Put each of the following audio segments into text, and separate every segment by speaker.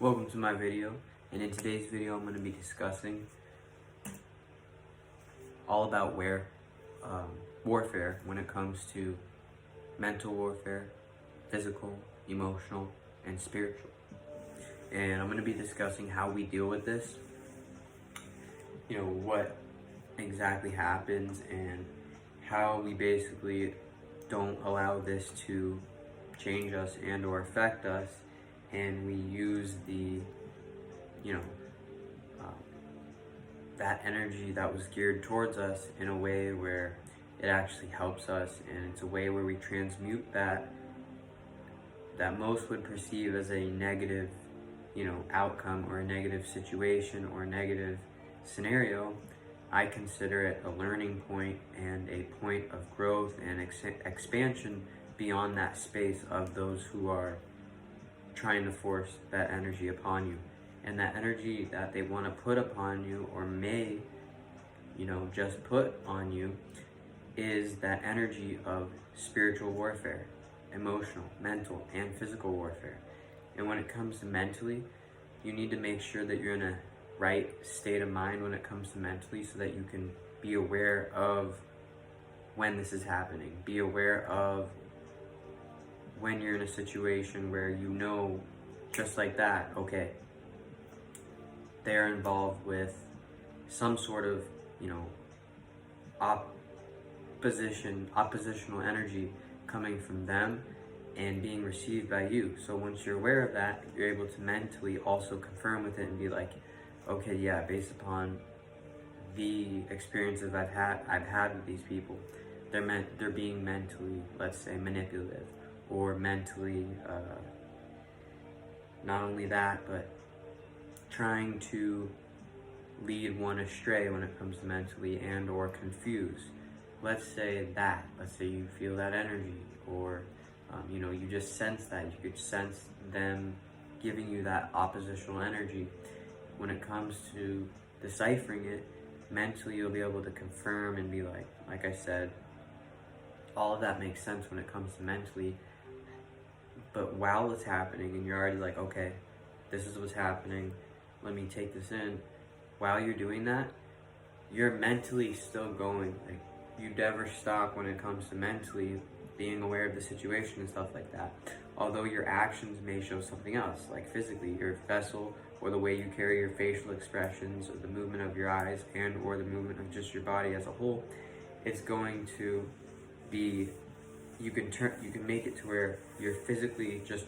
Speaker 1: Welcome to my video, and in today's video I'm going to be discussing all about warfare when it comes to mental warfare, physical, emotional, and spiritual. And I'm going to be discussing how we deal with this, what exactly happens and how we basically don't allow this to change us and or affect us, and we use the that energy that was geared towards us in a way where it actually helps us, and it's a way where we transmute that most would perceive as a negative outcome or a negative situation or a negative scenario. I consider it a learning point and a point of growth and expansion beyond that space of those who are trying to force that energy upon you. And that energy that they want to put upon you, or may, just put on you, is that energy of spiritual warfare, emotional, mental, and physical warfare. And when it comes to mentally, you need to make sure that you're in a right state of mind when it comes to mentally, so that you can be aware of when this is happening. Be aware of when you're in a situation where just like that, okay, they're involved with some sort of, oppositional energy coming from them and being received by you. So once you're aware of that, you're able to mentally also confirm with it and be like, okay, yeah, based upon the experiences I've had with these people, they're being mentally, let's say, manipulative, or mentally, not only that, but trying to lead one astray when it comes to mentally and or confuse. Let's say you feel that energy, or you just sense that. You could sense them giving you that oppositional energy. When it comes to deciphering it, mentally you'll be able to confirm and be like I said, all of that makes sense when it comes to mentally. But while it's happening and you're already like, okay, this is what's happening, let me take this in. While you're doing that, you're mentally still going. Like, you never stop when it comes to mentally being aware of the situation and stuff like that. Although your actions may show something else, like physically, your vessel, or the way you carry your facial expressions, or the movement of your eyes, and or the movement of just your body as a whole, it's going to be, you can make it to where you're physically just,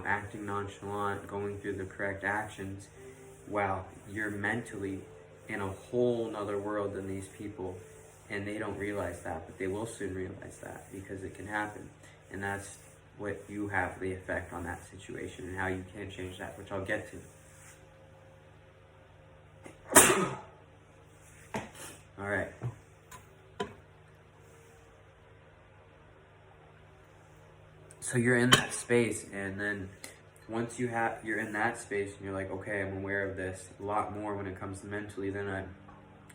Speaker 1: acting nonchalant, going through the correct actions, while you're mentally in a whole nother world than these people, and they don't realize that, but they will soon realize that, because it can happen. And that's what you have the effect on that situation, and how you can change that, which I'll get to. All right. So you're in that space, and then once you're in that space and you're like, okay, I'm aware of this a lot more when it comes to mentally than I'm,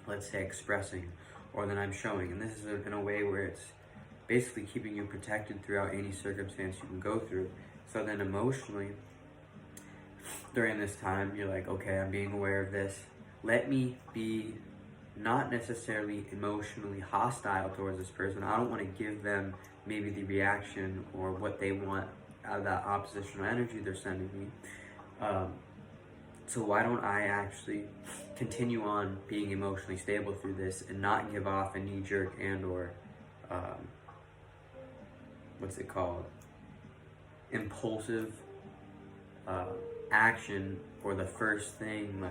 Speaker 1: let's say, expressing, or than I'm showing. And this is in a way where it's basically keeping you protected throughout any circumstance you can go through. So then emotionally, during this time, you're like, okay, I'm being aware of this. Let me be not necessarily emotionally hostile towards this person. I don't want to give them maybe the reaction or what they want out of that oppositional energy they're sending me. So why don't I actually continue on being emotionally stable through this, and not give off a knee-jerk and or impulsive action, or the first thing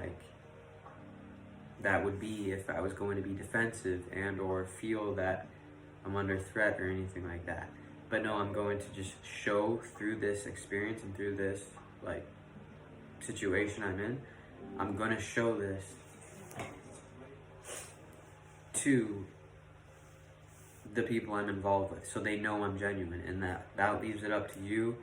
Speaker 1: that would be if I was going to be defensive and or feel that I'm under threat or anything like that. But no, I'm going to just show through this experience and through this situation I'm in. I'm going to show this to the people I'm involved with, so they know I'm genuine, and that leaves it up to you.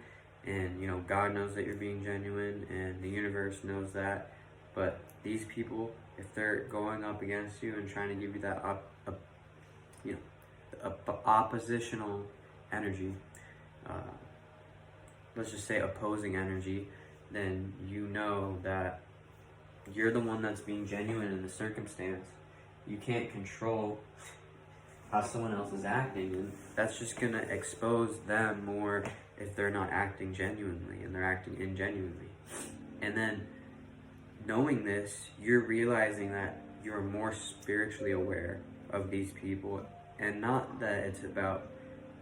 Speaker 1: And God knows that you're being genuine, and the universe knows that. But these people, if they're going up against you and trying to give you that oppositional energy, let's just say opposing energy, then you know that you're the one that's being genuine in the circumstance. You can't control how someone else is acting, and that's just gonna expose them more if they're not acting genuinely and they're acting ingenuinely. And then knowing this, you're realizing that you're more spiritually aware of these people, and not that it's about,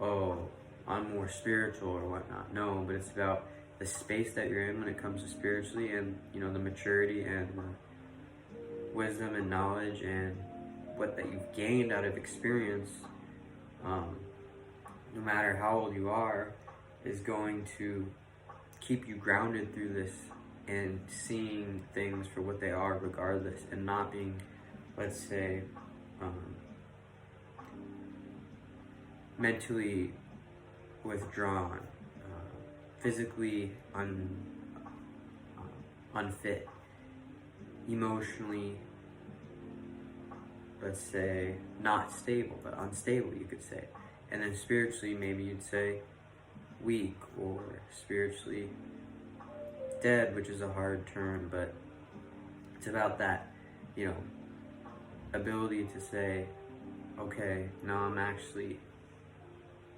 Speaker 1: oh, I'm more spiritual or whatnot. No, but it's about the space that you're in when it comes to spiritually, and you know, the maturity and the wisdom and knowledge and what that you've gained out of experience, no matter how old you are, is going to keep you grounded through this and seeing things for what they are regardless, and not being, let's say, mentally withdrawn, physically unfit, emotionally, let's say, not stable, but unstable, you could say. And then spiritually, maybe you'd say weak, or spiritually dead, which is a hard term, but it's about that, you know, ability to say, okay, now I'm actually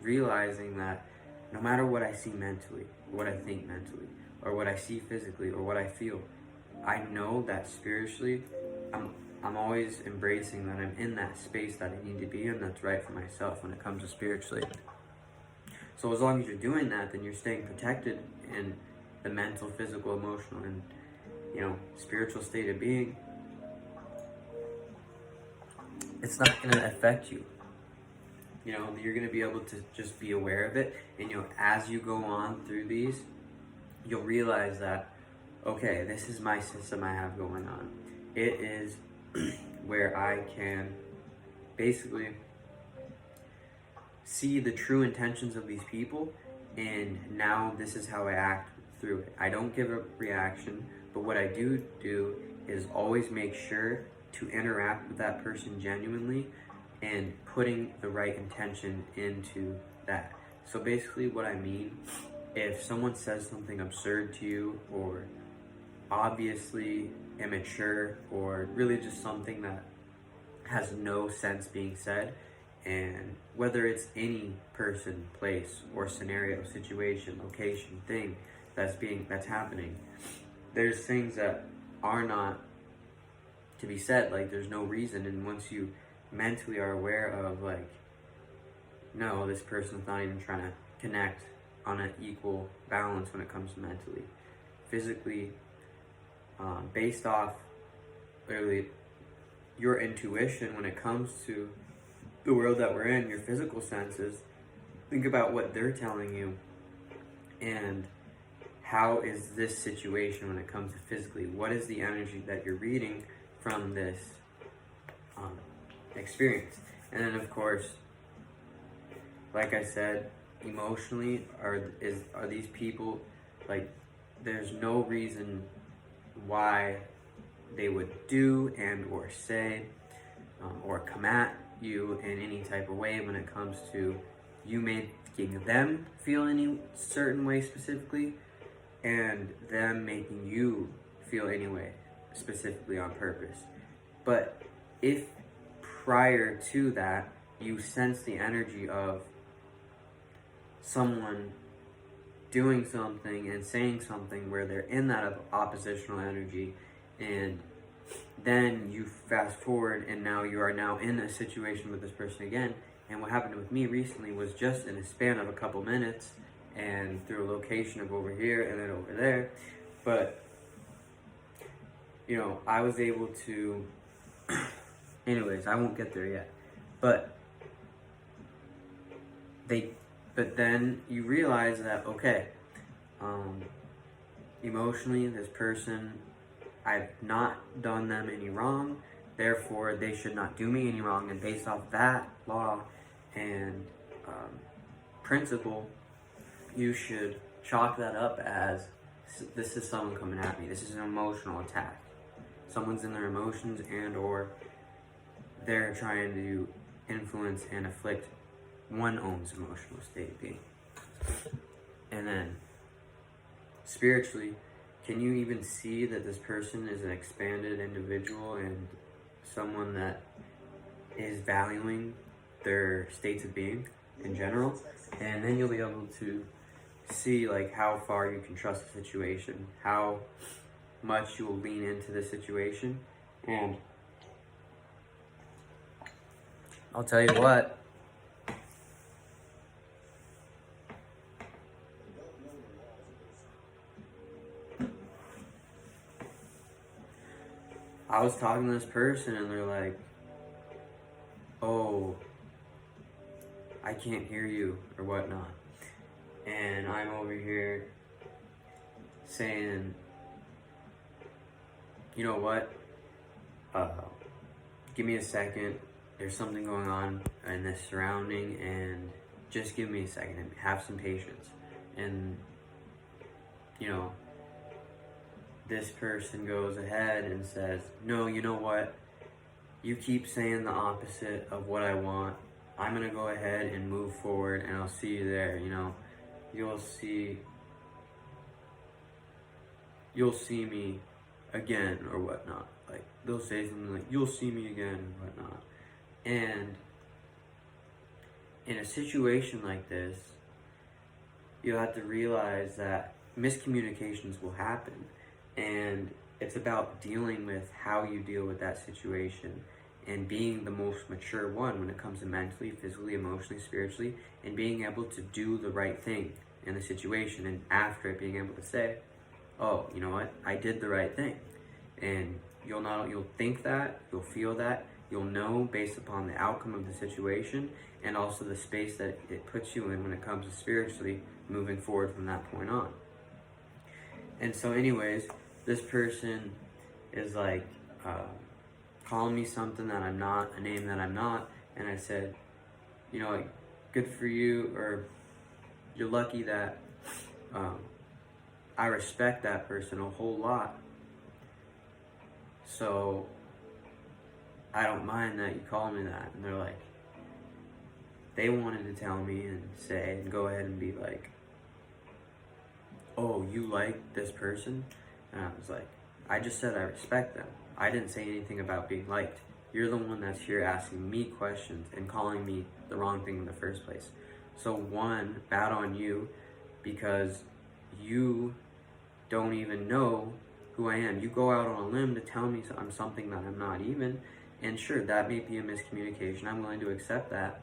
Speaker 1: realizing that no matter what I see mentally, what I think mentally, or what I see physically, or what I feel, I know that spiritually, I'm always embracing that I'm in that space that I need to be in, that's right for myself when it comes to spiritually. So as long as you're doing that, then you're staying protected in the mental, physical, emotional, and, you know, spiritual state of being. It's not going to affect you. You know, you're going to be able to just be aware of it. And, you know, as you go on through these, you'll realize that, okay, this is my system I have going on. It is where I can basically see the true intentions of these people, and now this is how I act through it. I don't give a reaction, but what I do is always make sure to interact with that person genuinely and putting the right intention into that. So basically what I mean, if someone says something absurd to you, or obviously immature, or really just something that has no sense being said, and whether it's any person, place, or scenario, situation, location, thing that's happening, there's things that are not to be said, like there's no reason. And once you mentally are aware of, like, no, this person's not even trying to connect on an equal balance when it comes to mentally, physically, based off literally your intuition when it comes to the world that we're in, your physical senses, think about what they're telling you, and how is this situation when it comes to physically, what is the energy that you're reading from this experience. And then of course, like I said, emotionally, are these people, like, there's no reason why they would do and or say or come at you in any type of way when it comes to you making them feel any certain way specifically, and them making you feel any way specifically on purpose. But if prior to that you sense the energy of someone doing something and saying something where they're in that oppositional energy, and then you fast forward and now you are now in a situation with this person again. And what happened with me recently was just in a span of a couple minutes, and through a location of over here and then over there. But, you know, I was able to, anyways, I won't get there yet. But then you realize that, okay, emotionally, this person, I've not done them any wrong, therefore they should not do me any wrong. And based off that law and principle, you should chalk that up as, this is someone coming at me. This is an emotional attack. Someone's in their emotions, and or they're trying to influence and afflict one own's emotional state of being. And then spiritually, can you even see that this person is an expanded individual and someone that is valuing their states of being in general? And then you'll be able to see like how far you can trust the situation, how much you will lean into the situation. And I'll tell you what, I was talking to this person and they're like, oh, I can't hear you or whatnot. And I'm over here saying, you know what, give me a second. There's something going on in this surrounding, and just give me a second and have some patience. And, you know, this person goes ahead and says, no, you know what? You keep saying the opposite of what I want. I'm going to go ahead and move forward, and I'll see you there. You know, you'll see me again or whatnot. Like, they'll say something like, you'll see me again or whatnot. And in a situation like this, you'll have to realize that miscommunications will happen. And it's about dealing with how you deal with that situation and being the most mature one when it comes to mentally, physically, emotionally, spiritually, and being able to do the right thing in the situation. And after it, being able to say, oh, you know what? I did the right thing. And you'll think that, you'll feel that, you'll know based upon the outcome of the situation and also the space that it puts you in when it comes to spiritually moving forward from that point on. And so anyways, this person is like calling me something that I'm not, a name that I'm not, and I said, you know, like, good for you, or you're lucky that I respect that person a whole lot. So I don't mind that you call me that. And they're like, they wanted to tell me and say and go ahead and be like, oh, you like this person? And I was like, I just said I respect them. I didn't say anything about being liked. You're the one that's here asking me questions and calling me the wrong thing in the first place. So one, bad on you, because you don't even know who I am. You go out on a limb to tell me I'm something that I'm not even. And sure, that may be a miscommunication. I'm willing to accept that.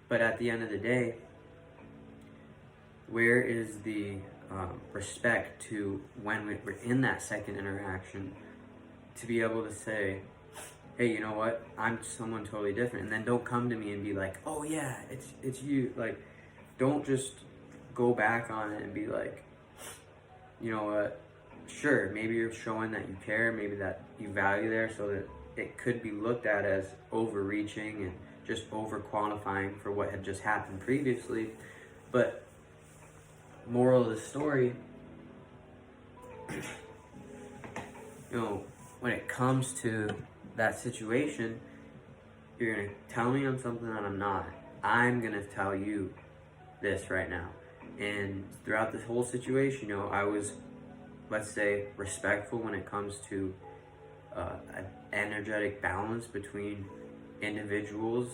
Speaker 1: But at the end of the day, where is the respect to when we're in that second interaction to be able to say, hey, you know what? I'm someone totally different. And then don't come to me and be like, oh yeah, it's you. Like, don't just go back on it and be like, you know what? Sure, maybe you're showing that you care, maybe that you value there, so that it could be looked at as overreaching and just over qualifying for what had just happened previously. But moral of the story, you know, when it comes to that situation, you're gonna tell me I'm something that I'm not. I'm gonna tell you this right now. And throughout this whole situation, you know, I was, let's say, respectful when it comes to an energetic balance between individuals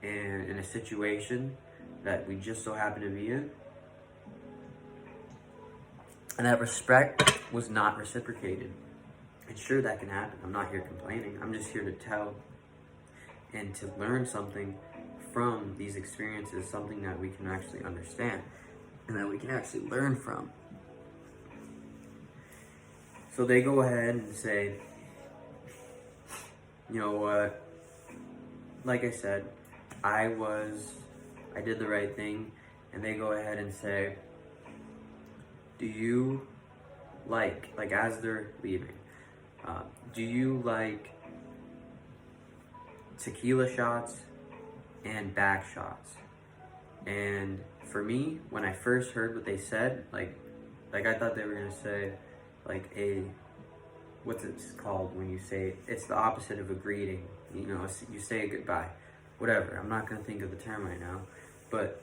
Speaker 1: and in a situation that we just so happen to be in. And that respect was not reciprocated. And sure, that can happen. I'm not here complaining. I'm just here to tell and to learn something from these experiences, something that we can actually understand and that we can actually learn from. So they go ahead and say, you know what, like I said, I did the right thing. And they go ahead and say, do you like as they're leaving, do you like tequila shots and back shots? And for me, when I first heard what they said, like I thought they were gonna say like what's it called when you say, it's the opposite of a greeting, you know, you say a goodbye, whatever. I'm not gonna think of the term right now, but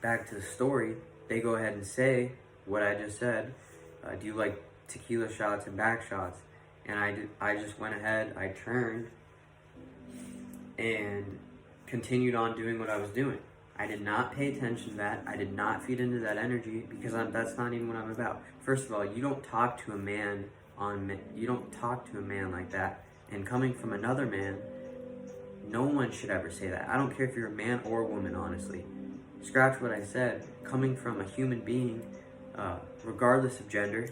Speaker 1: back to the story, they go ahead and say what I just said. do you like tequila shots and back shots? And I just went ahead, I turned and continued on doing what I was doing. I did not pay attention to that. I did not feed into that energy because that's not even what I'm about. First of all, you don't talk to a man like that. And coming from another man, no one should ever say that. I don't care if you're a man or a woman, honestly. Scratch what I said. Coming from a human being, regardless of gender,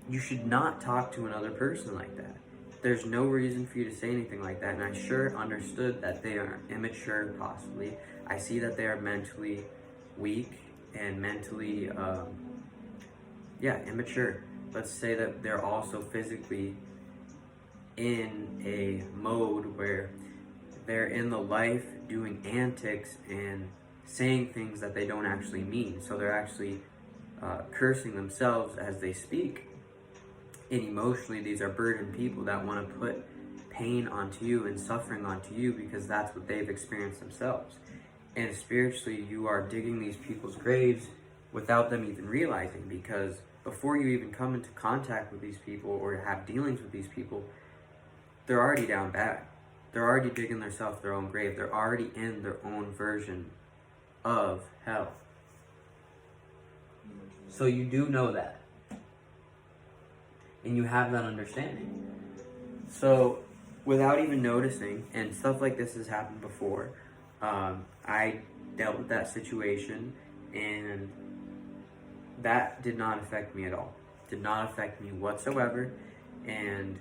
Speaker 1: you should not talk to another person like that. There's no reason for you to say anything like that. And I sure understood that they are immature, possibly. I see that they are mentally weak and mentally, immature. Let's say that they're also physically in a mode where they're in the life doing antics and saying things that they don't actually mean. So they're actually cursing themselves as they speak. And emotionally, these are burdened people that want to put pain onto you and suffering onto you because that's what they've experienced themselves. And spiritually, you are digging these people's graves without them even realizing, because before you even come into contact with these people or have dealings with these people, they're already down bad. They're already digging themselves their own grave. They're already in their own version of hell. So you do know that. And you have that understanding. So without even noticing, and stuff like this has happened before, I dealt with that situation, and that did not affect me at all. Did not affect me whatsoever. And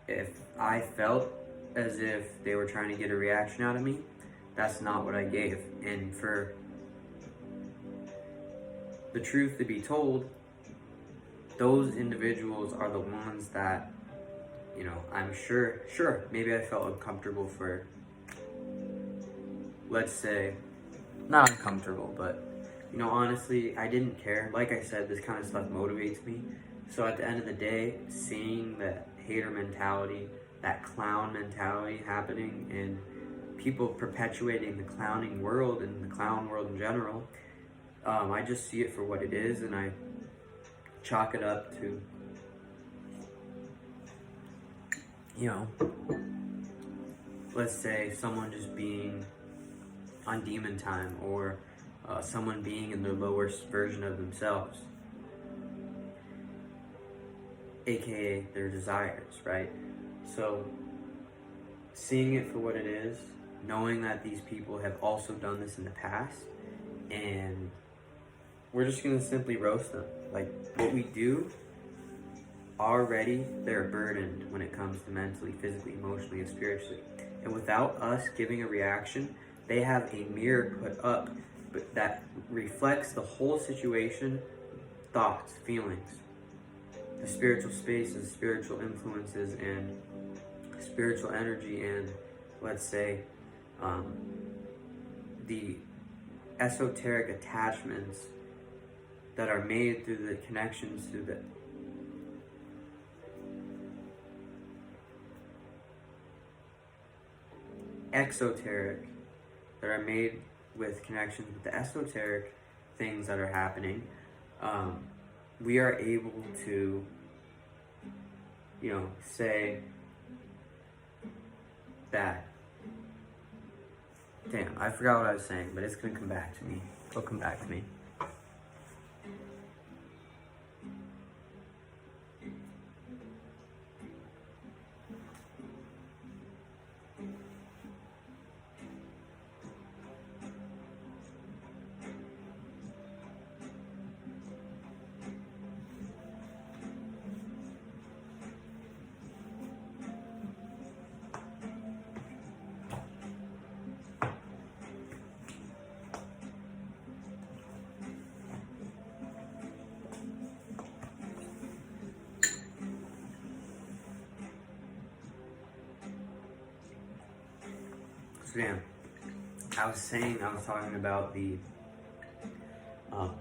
Speaker 1: if I felt as if they were trying to get a reaction out of me, that's not what I gave. And for the truth to be told, those individuals are the ones that, I'm sure, maybe I felt uncomfortable for, let's say, not uncomfortable, but, honestly, I didn't care. Like I said, this kind of stuff motivates me. So at the end of the day, seeing that hater mentality, that clown mentality happening, and people perpetuating the clowning world and the clown world in general, I just see it for what it is, and I chalk it up to, let's say someone just being on demon time, or someone being in their lowest version of themselves, aka their desires, right? So seeing it for what it is, knowing that these people have also done this in the past, and we're just gonna simply roast them. Like what we do, already they're burdened when it comes to mentally, physically, emotionally, and spiritually. And without us giving a reaction, they have a mirror put up that reflects the whole situation, thoughts, feelings, the spiritual spaces, spiritual influences, and spiritual energy, and let's say the esoteric attachments that are made through the connections through the exoteric, that are made with connections with the esoteric things that are happening. We are able to, say that, damn, I forgot what I was saying, but it's gonna come back to me. It'll come back to me. So yeah, I was talking about the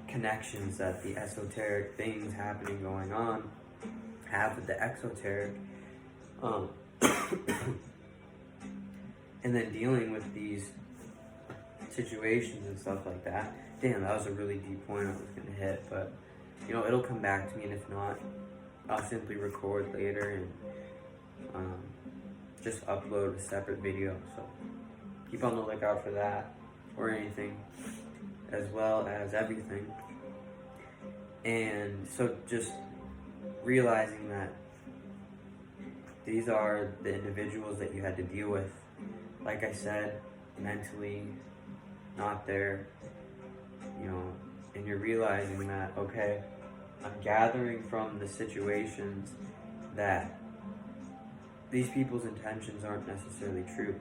Speaker 1: connections that the esoteric things going on have with the exoteric, and then dealing with these situations and stuff like that. Damn, that was a really deep point I was gonna hit, but you know, it'll come back to me, and if not, I'll simply record later and just upload a separate video. So keep on the lookout for that, or anything, as well as everything. And so just realizing that these are the individuals that you had to deal with, like I said, mentally not there, you know, and you're realizing that, okay, I'm gathering from the situations that these people's intentions aren't necessarily true.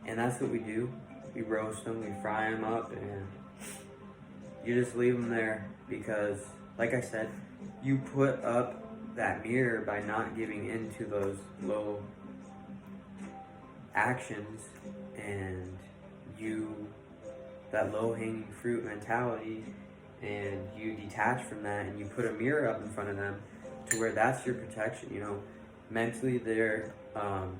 Speaker 1: And that's what we do. We roast them, we fry them up, and you just leave them there because, like I said, you put up that mirror by not giving in to those low actions, and that low-hanging fruit mentality, and you detach from that and you put a mirror up in front of them to where that's your protection. You know, mentally they're gonna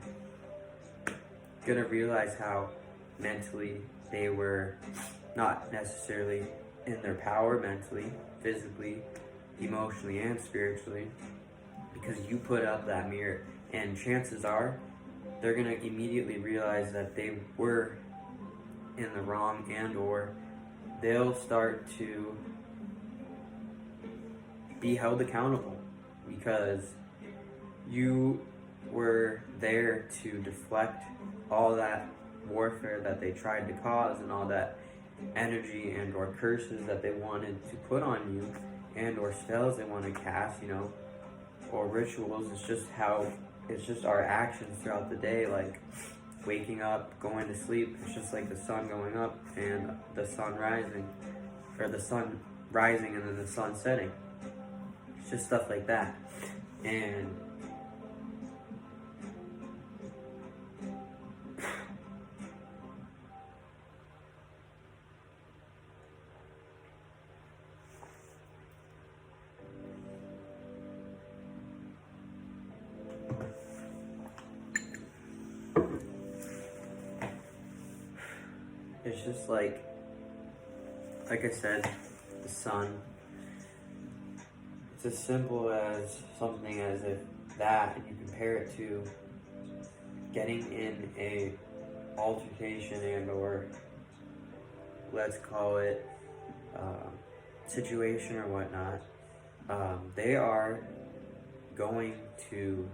Speaker 1: realize how mentally they were not necessarily in their power, mentally, physically, emotionally, and spiritually, because you put up that mirror. And chances are they're gonna immediately realize that they were in the wrong, and or they'll start to be held accountable because you were there to deflect all that warfare that they tried to cause, and all that energy and or curses that they wanted to put on you, and or spells they want to cast, you know, or rituals. It's just our actions throughout the day, like waking up, going to sleep. It's just like the sun going up and the sun rising, or the sun rising and then the sun setting. It's just stuff like that. And it's just like I said, the sun. It's as simple as something as if that, and you compare it to getting in a altercation and or let's call it situation or whatnot. They are going to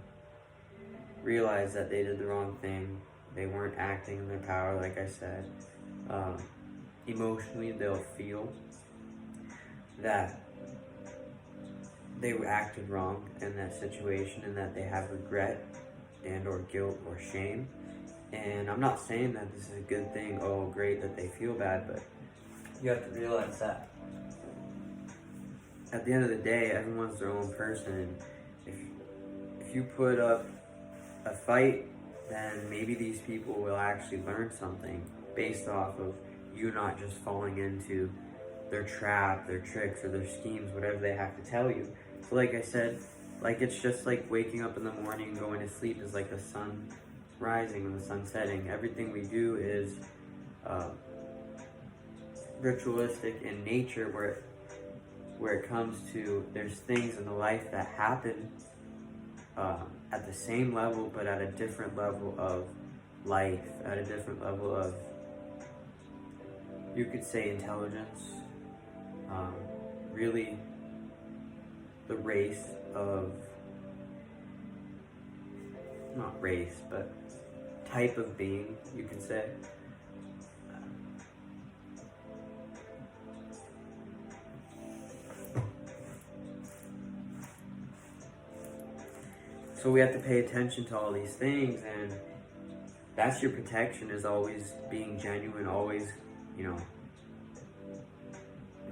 Speaker 1: realize that they did the wrong thing. They weren't acting in their power, like I said. Emotionally, they'll feel that they acted wrong in that situation, and that they have regret and or guilt or shame. And I'm not saying that this is a good thing, oh great that they feel bad, but you have to realize that at the end of the day, everyone's their own person. And if you put up a fight, then maybe these people will actually learn something based off of you not just falling into their trap, their tricks, or their schemes, whatever they have to tell you. So like I said, like it's just like waking up in the morning and going to sleep is like the sun rising and the sun setting. Everything we do is ritualistic in nature, where it comes to, there's things in the life that happen at the same level, but at a different level of life, at a different level of, you could say, intelligence. Really the race of, not race, but type of being, you could say. So we have to pay attention to all these things, and that's your protection, is always being genuine, always, you know,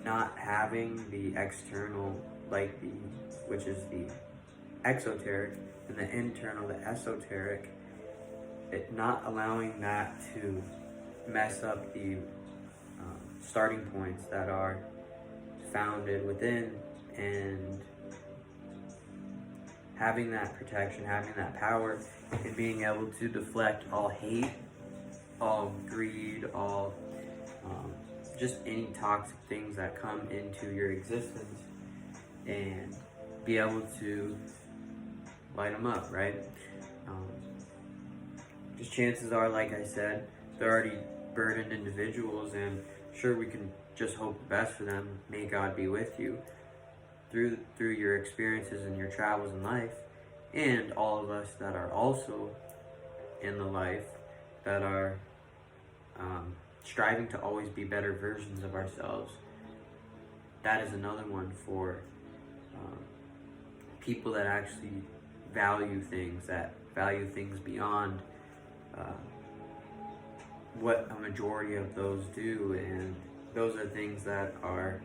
Speaker 1: not having the external, like which is the exoteric, and the internal, the esoteric, not allowing that to mess up the starting points that are founded within, and having that protection, having that power, and being able to deflect all hate, all greed, all just any toxic things that come into your existence and be able to light them up, right? Just chances are, like I said, they're already burdened individuals, and sure, we can just hope the best for them. May God be with you through your experiences and your travels in life, and all of us that are also in the life that are striving to always be better versions of ourselves. That is another one for people that actually value things beyond what a majority of those do, and those are things that are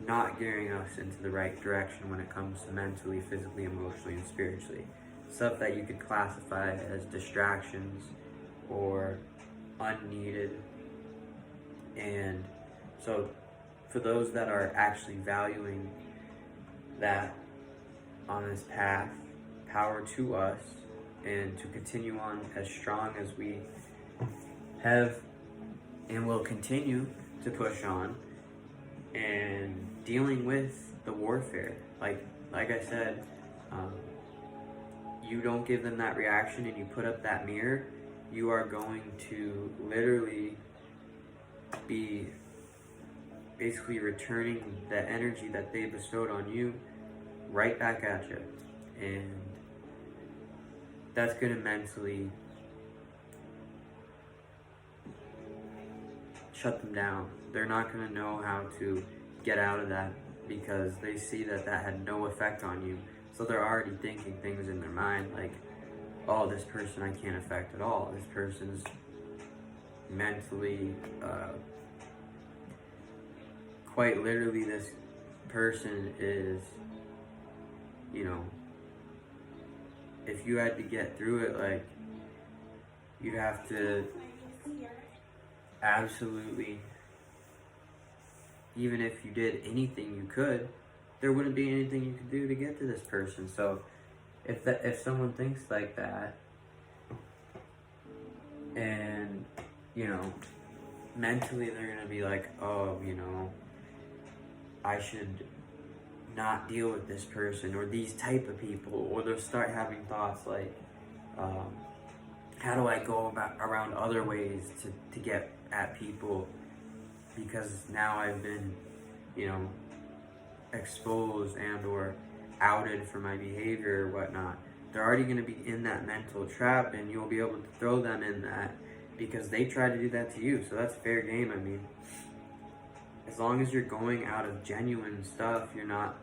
Speaker 1: not gearing us into the right direction when it comes to mentally, physically, emotionally, and spiritually. Stuff that you could classify as distractions or unneeded. And so for those that are actually valuing that on this path, power to us, and to continue on as strong as we have and will continue to push on, and dealing with the warfare. Like I said, you don't give them that reaction and you put up that mirror, you are going to literally be basically returning the energy that they bestowed on you right back at you. And that's going to mentally shut them down. They're not going to know how to get out of that because they see that had no effect on you. So they're already thinking things in their mind like, oh, this person I can't affect at all. This person's mentally, quite literally, this person is, if you had to get through it, like, you'd have to absolutely, even if you did anything you could, there wouldn't be anything you could do to get to this person. So if someone thinks like that, and mentally they're gonna be like, oh, I should not deal with this person or these type of people, or they'll start having thoughts like, how do I go around other ways to get at people, because now I've been exposed and or outed for my behavior or whatnot. They're already going to be in that mental trap, and you'll be able to throw them in that because they try to do that to you. So that's fair game. I mean, as long as you're going out of genuine stuff, you're not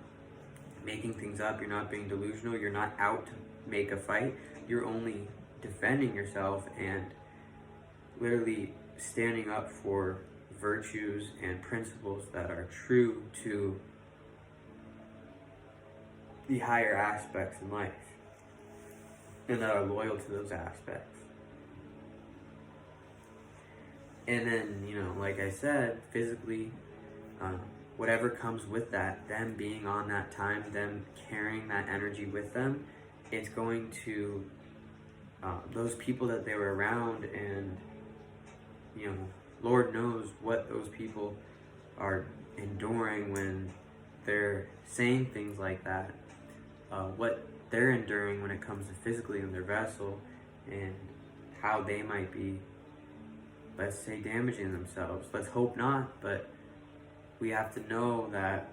Speaker 1: making things up, you're not being delusional, you're not out to make a fight, you're only defending yourself and literally standing up for virtues and principles that are true to the higher aspects in life and that are loyal to those aspects. And then, like I said, physically, whatever comes with that, them being on that time, them carrying that energy with them, it's going to, those people that they were around, and, Lord knows what those people are enduring when they're saying things like that, what they're enduring when it comes to physically in their vessel, and how they might be, let's say, damaging themselves. Let's hope not, but we have to know that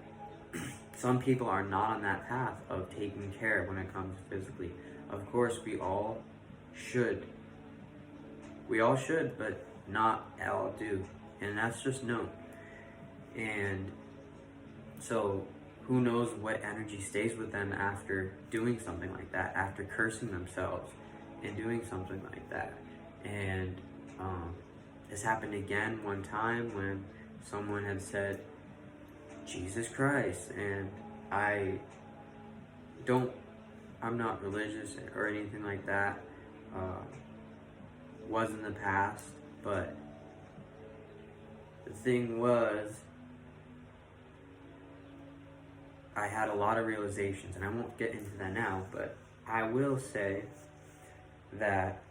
Speaker 1: some people are not on that path of taking care when it comes to physically. Of course, we all should, but not all do, and that's just known. And so who knows what energy stays with them after doing something like that, after cursing themselves and doing something like that. And this happened again one time when someone had said, Jesus Christ, and I'm not religious or anything like that, was in the past, but the thing was, I had a lot of realizations, and I won't get into that now, but I will say that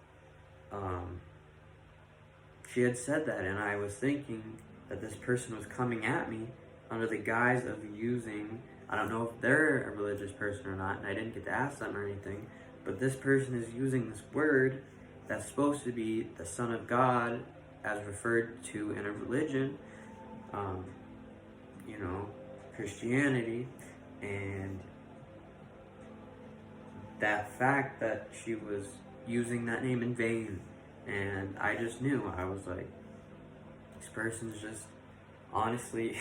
Speaker 1: she had said that, and I was thinking that this person was coming at me under the guise of using, I don't know if they're a religious person or not, and I didn't get to ask them or anything, but this person is using this word that's supposed to be the Son of God as referred to in a religion, Christianity, and that fact that she was using that name in vain. And I just knew, I was like, this person's just honestly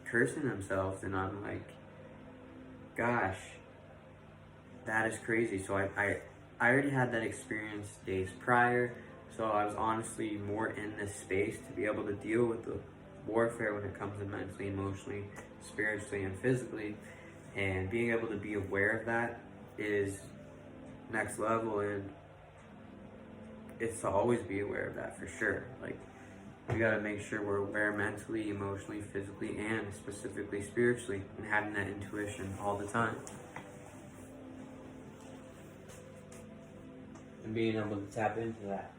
Speaker 1: cursing themselves, and I'm like, gosh, that is crazy. So I already had that experience days prior, so I was honestly more in this space to be able to deal with the warfare when it comes to mentally, emotionally, spiritually, and physically. And being able to be aware of that is next level, and it's to always be aware of that for sure. Like, we gotta make sure we're aware mentally, emotionally, physically, and specifically spiritually, and having that intuition all the time. And being able to tap into that.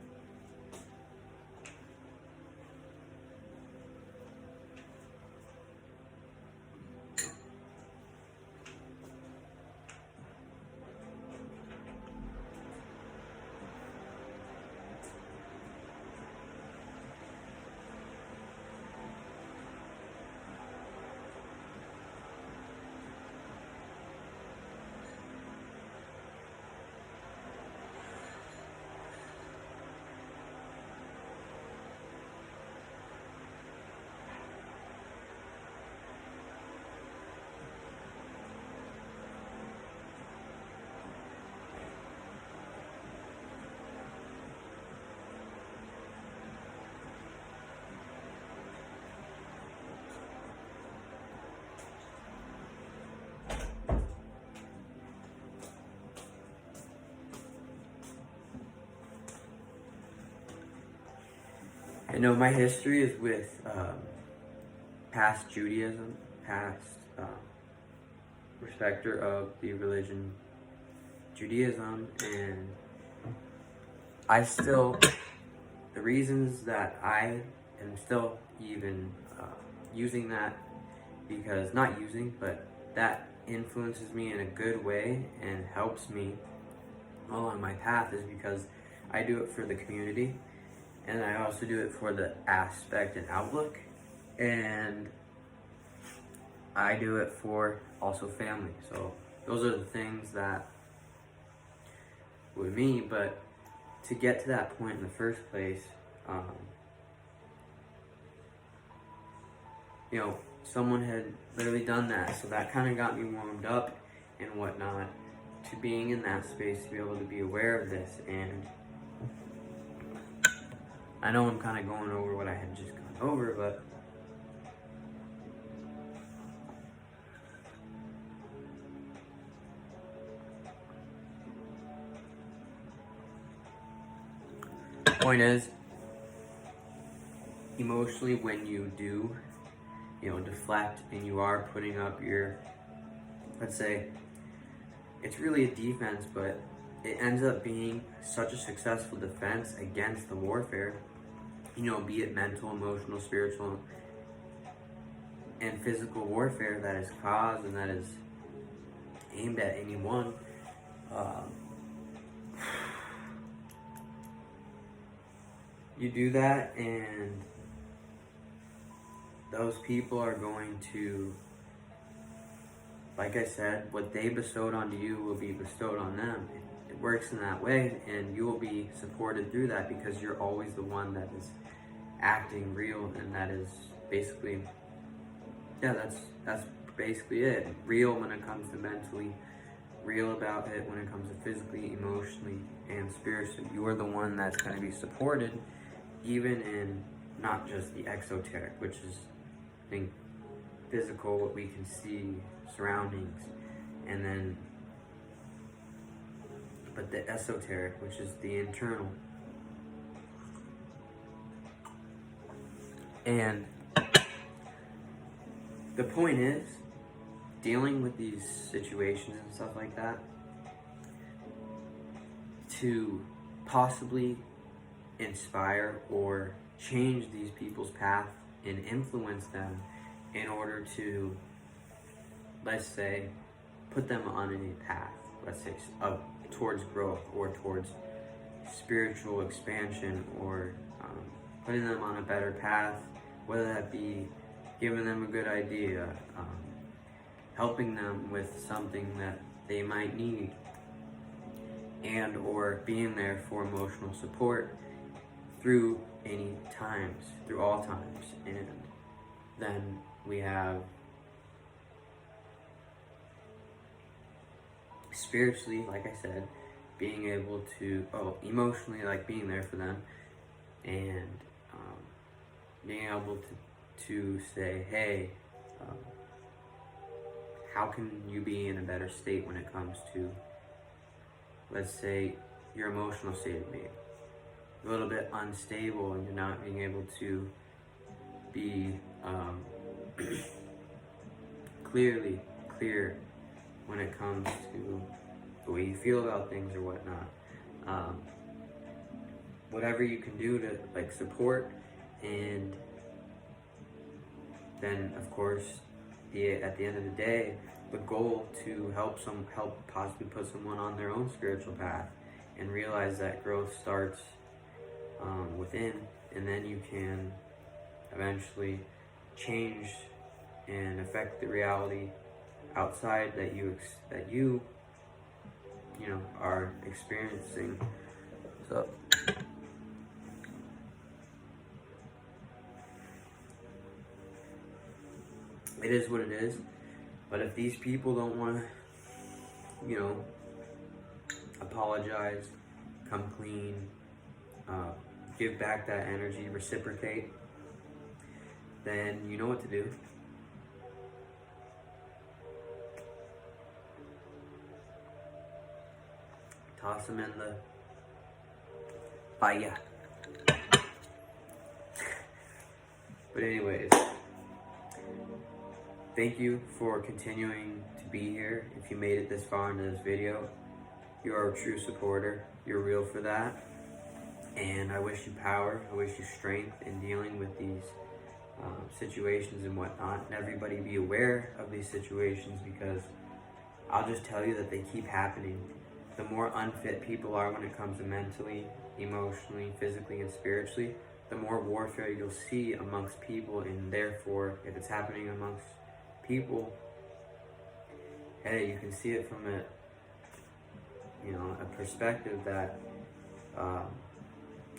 Speaker 1: I know my history is with past Judaism, past respecter of the religion Judaism, and the reasons that I am still even using that, because but that influences me in a good way and helps me along my path, is because I do it for the community. And I also do it for the aspect and outlook. And I do it for also family. So those are the things that with me. But to get to that point in the first place, someone had literally done that. So that kind of got me warmed up and whatnot to being in that space, to be able to be aware of this. And I know I'm kind of going over what I had just gone over, but the point is, emotionally, when you do, deflect, and you are putting up your, let's say, it's really a defense, but it ends up being such a successful defense against the warfare, be it mental, emotional, spiritual, and physical warfare that is caused and that is aimed at anyone. You do that, and those people are going to, like I said, what they bestowed onto you will be bestowed on them. It works in that way, and you will be supported through that, because you're always the one that is acting real, and that is basically, that's basically it. Real when it comes to mentally, real about it when it comes to physically, emotionally, and spiritually. You are the one that's going to be supported, even in not just the exoteric, which is, I think, physical, what we can see, surroundings, and then, but the esoteric, which is the internal. And the point is, dealing with these situations and stuff like that, to possibly inspire or change these people's path and influence them in order to, let's say, put them on a path, let's say, towards growth or towards spiritual expansion, or putting them on a better path, whether that be giving them a good idea, helping them with something that they might need, and or being there for emotional support through all times. And then we have spiritually, like I said, being able to, emotionally, like being there for them, and being able to say, hey, how can you be in a better state when it comes to, let's say, your emotional state of being a little bit unstable and you're not being able to be clear when it comes to the way you feel about things or whatnot. Whatever you can do to like support, and then of course at the end of the day, the goal to help possibly put someone on their own spiritual path and realize that growth starts within, and then you can eventually change and affect the reality outside that you are experiencing. So it is what it is. But if these people don't want to, apologize, come clean, give back that energy, reciprocate, then you know what to do. Toss them in the fire. But anyways, thank you for continuing to be here. If you made it this far into this video, you are a true supporter. You're real for that. And I wish you power. I wish you strength in dealing with these situations and whatnot. And everybody be aware of these situations, because I'll just tell you that they keep happening. The more unfit people are when it comes to mentally, emotionally, physically, and spiritually, the more warfare you'll see amongst people. And therefore, if it's happening amongst people, hey, you can see it from a perspective that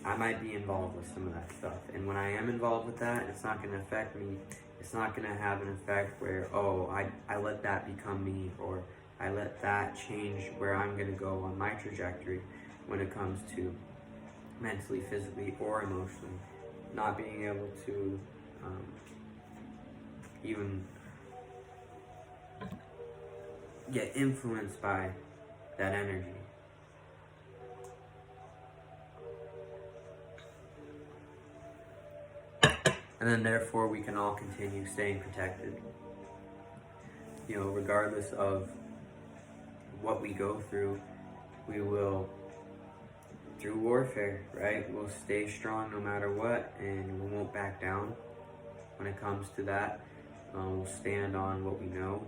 Speaker 1: I might be involved with some of that stuff. And when I am involved with that, it's not going to affect me. It's not going to have an effect where, I let that become me, or I let that change where I'm going to go on my trajectory when it comes to mentally, physically, or emotionally. Not being able to even get influenced by that energy. And then therefore we can all continue staying protected. Regardless of what we go through, we will, through warfare, right? We'll stay strong no matter what, and we won't back down when it comes to that. We'll stand on what we know.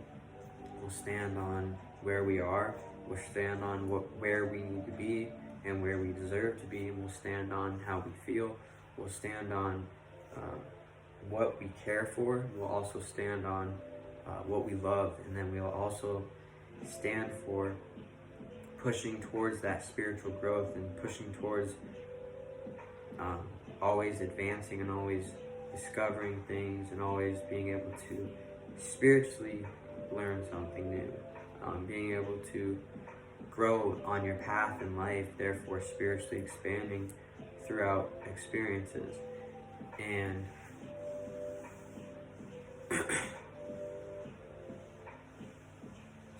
Speaker 1: We'll stand on where we are. We'll stand on where we need to be and where we deserve to be. And we'll stand on how we feel. We'll stand on what we care for. We'll also stand on what we love. And then we'll also stand for pushing towards that spiritual growth and pushing towards always advancing and always discovering things and always being able to spiritually learn something new, being able to grow on your path in life, therefore spiritually expanding throughout experiences. And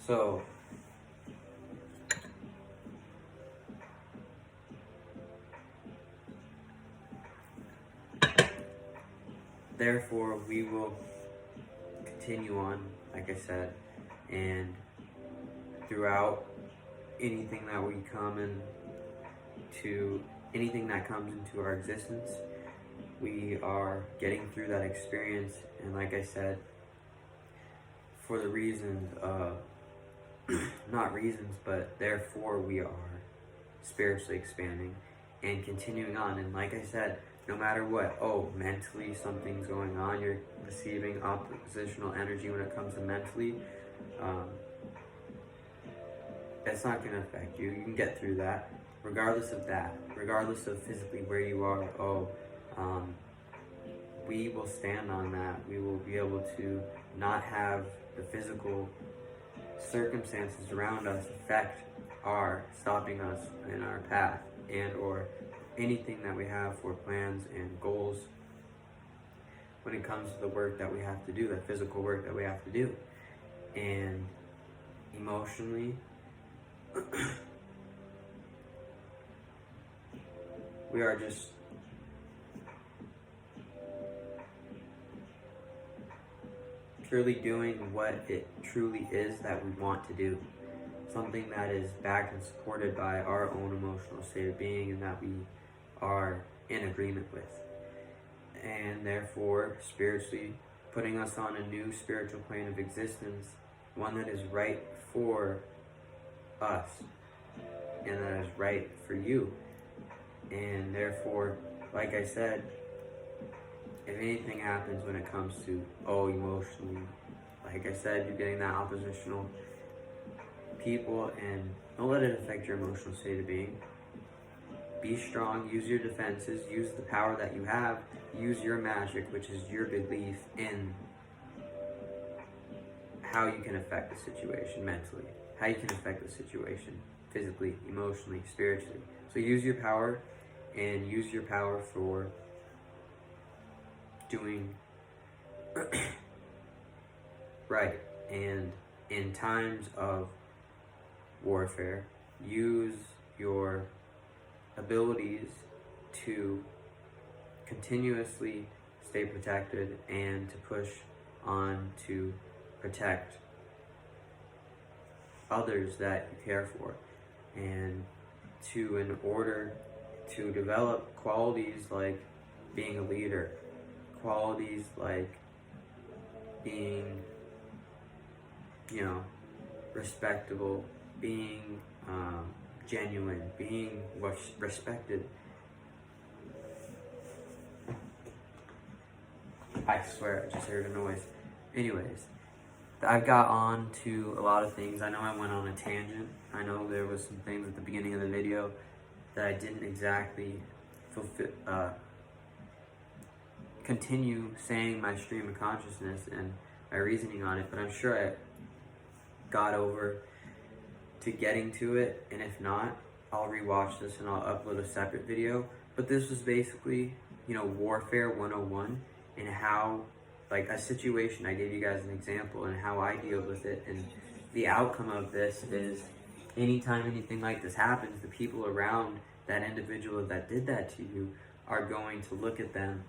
Speaker 1: so therefore we will continue on, like I said, and throughout anything that we come in to anything that comes into our existence, we are getting through that experience, and like I said, for the reasons of, not reasons, but therefore we are spiritually expanding and continuing on. And like I said, no matter what, mentally something's going on, you're receiving oppositional energy when it comes to mentally, that's not going to affect you. You can get through that. Regardless of that, regardless of physically where you are, we will stand on that. We will be able to not have the physical circumstances around us affect stopping us in our path, and or anything that we have for plans and goals when it comes to the work that we have to do, the physical work that we have to do. And emotionally, we are just purely doing what it truly is that we want to do. Something that is backed and supported by our own emotional state of being and that we are in agreement with. And therefore, spiritually, putting us on a new spiritual plane of existence, one that is right for us and that is right for you. And therefore, like I said, if anything happens when it comes to, emotionally, like I said, you're getting that oppositional people, and don't let it affect your emotional state of being. Be strong, use your defenses, use the power that you have, use your magic, which is your belief in how you can affect the situation mentally, how you can affect the situation physically, emotionally, spiritually. So use your power, and use your power for doing right. And in times of warfare, use your abilities to continuously stay protected and to push on to protect others that you care for, and in order to develop qualities like being a leader, qualities like being, respectable, being genuine, being respected. I swear, I just heard a noise. Anyways, I got on to a lot of things. I know I went on a tangent. I know there was some things at the beginning of the video that I didn't exactly continue saying my stream of consciousness and my reasoning on it, but I'm sure I got over to getting to it, and if not, I'll rewatch this and I'll upload a separate video. But this was basically, Warfare 101, and how, like, a situation, I gave you guys an example, and how I deal with it. And the outcome of this is, anytime anything like this happens, the people around that individual that did that to you are going to look at them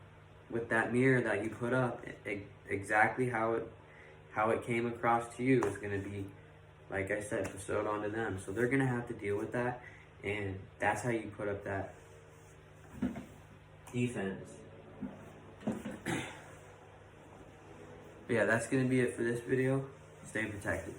Speaker 1: with that mirror that you put up. Exactly how it came across to you is going to be, like I said, bestowed onto them. So they're going to have to deal with that, and that's how you put up that defense. But yeah, that's going to be it for this video. Stay protected.